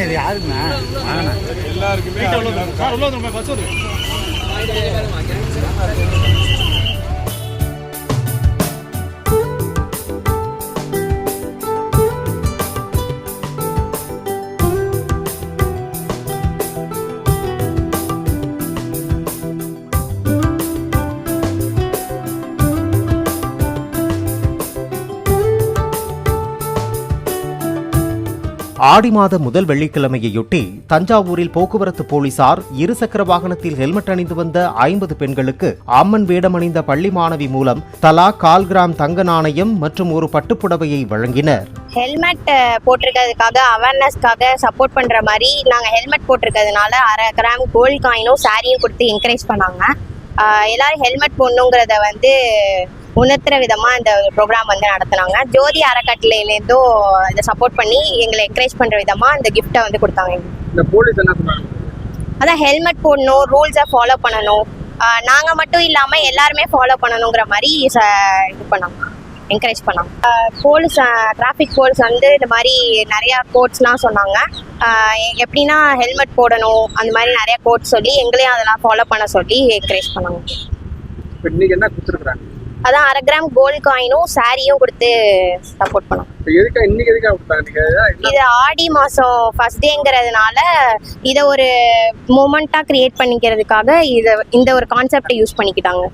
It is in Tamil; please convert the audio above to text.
இது யாருக்குண்ணா? எல்லாருக்குமே ஆடி மாத முதல் வெள்ளிக்கிழமையொட்டி தஞ்சாவூரில் போக்குவரத்து போலீசார் இருசக்கர வாகனத்தில் ஹெல்மெட் அணிந்து வந்த 50 பெண்களுக்கு அம்மன் வேடமணிந்த பள்ளி மாணவி மூலம் தலா 1/4 கிராம் தங்க நாணயம் மற்றும் ஒரு பட்டுப்புடவையை வழங்கினர். ஹெல்மெட் போட்டிருக்கிறதுக்காக அவேர்னஸ்க்காக சப்போர்ட் பண்ற மாதிரி நாங்கள் ஹெல்மெட் போட்டிருக்கிறதுனால 1/2 கிராம் கோல்ட் காயினும் சாரியும் கொடுத்து என்கரேஜ் பண்ணாங்க. எல்லாரும் ஹெல்மெட் போடணுங்கிறத உணர்த்துற விதமா இந்த ப்ரோக்ராம் நடத்தினாங்க. ஜோதி அறக்கட்டளையிலேருந்தும் இதை சப்போர்ட் பண்ணி எங்களை என்கரேஜ் பண்ற விதமா இந்த கிஃப்டை கொடுத்தாங்க. இந்த போலீஸ் என்ன சொன்னாங்க? அதான் ஹெல்மெட் போடணும், ரூல்ஸை ஃபாலோ பண்ணணும், நாங்க மட்டும் இல்லாம எல்லாருமே ஃபாலோ பண்ணணுங்கிற மாதிரி இது பண்ணாங்க, என்கரேஜ் பண்ணாங்க. போலீஸ் டிராஃபிக் போலீஸ் இந்த மாதிரி நிறைய கோட்ஸ்லாம் சொன்னாங்க. எப்படின்னா ஹெல்மெட் போடணும் அந்த மாதிரி நிறைய கோட்ஸ் சொல்லி எங்களையும் அதெல்லாம் ஃபாலோ பண்ண சொல்லி என்கரேஜ் பண்ணாங்க. இன்னைக்கு என்ன கொடுத்துருக்காங்க? அதான் 1/2 கிராம் கோல்ட் காயினும் சாரியும் கொடுத்து சப்போர்ட் பண்ணோம். இது ஆடி மாசம் ஃபர்ஸ்ட் டேங்கிறதுனால இதை ஒரு மூமெண்டா கிரியேட் பண்ணிக்கிறதுக்காக இந்த ஒரு கான்செப்டை யூஸ் பண்ணிக்கிட்டாங்க.